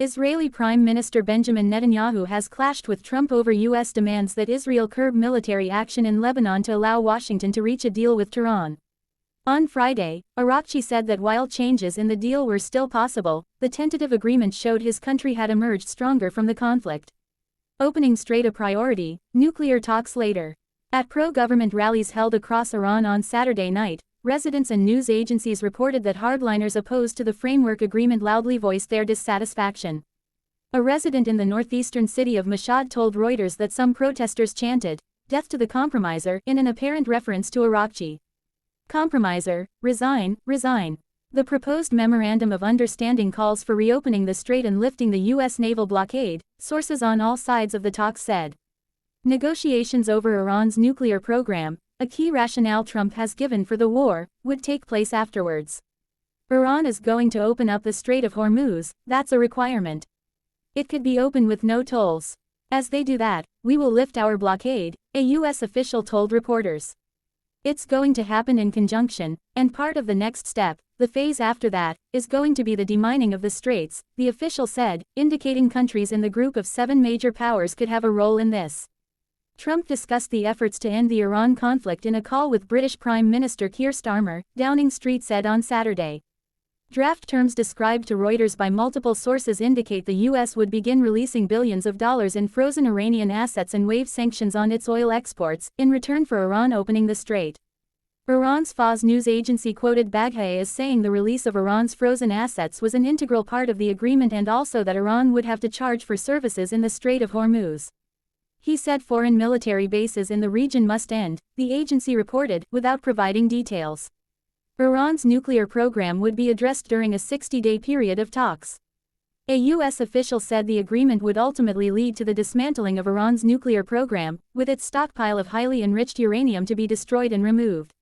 Israeli Prime Minister Benjamin Netanyahu has clashed with Trump over U.S. demands that Israel curb military action in Lebanon to allow Washington to reach a deal with Tehran. On Friday, Arakchi said that while changes in the deal were still possible, the tentative agreement showed his country had emerged stronger from the conflict. Opening Strait a priority, nuclear talks later. At pro-government rallies held across Iran on Saturday night, residents and news agencies reported that hardliners opposed to the framework agreement loudly voiced their dissatisfaction. A resident in the northeastern city of Mashhad told Reuters that some protesters chanted, "Death to the compromiser," in an apparent reference to Arakchi. "Compromiser, resign, resign." The proposed memorandum of understanding calls for reopening the strait and lifting the U.S. naval blockade, sources on all sides of the talks said. Negotiations over Iran's nuclear program, a key rationale Trump has given for the war, would take place afterwards. Iran is going to open up the Strait of Hormuz, that's a requirement. It could be open with no tolls. As they do that, we will lift our blockade, a U.S. official told reporters. It's going to happen in conjunction, and part of the next step, the phase after that, is going to be the demining of the straits, the official said, indicating countries in the group of 7 major powers could have a role in this. Trump discussed the efforts to end the Iran conflict in a call with British Prime Minister Keir Starmer, Downing Street said on Saturday. Draft terms described to Reuters by multiple sources indicate the U.S. would begin releasing billions of dollars in frozen Iranian assets and waive sanctions on its oil exports, in return for Iran opening the strait. Iran's Fars news agency quoted Baghaei as saying the release of Iran's frozen assets was an integral part of the agreement and also that Iran would have to charge for services in the Strait of Hormuz. He said foreign military bases in the region must end, the agency reported, without providing details. Iran's nuclear program would be addressed during a 60-day period of talks. A U.S. official said the agreement would ultimately lead to the dismantling of Iran's nuclear program, with its stockpile of highly enriched uranium to be destroyed and removed.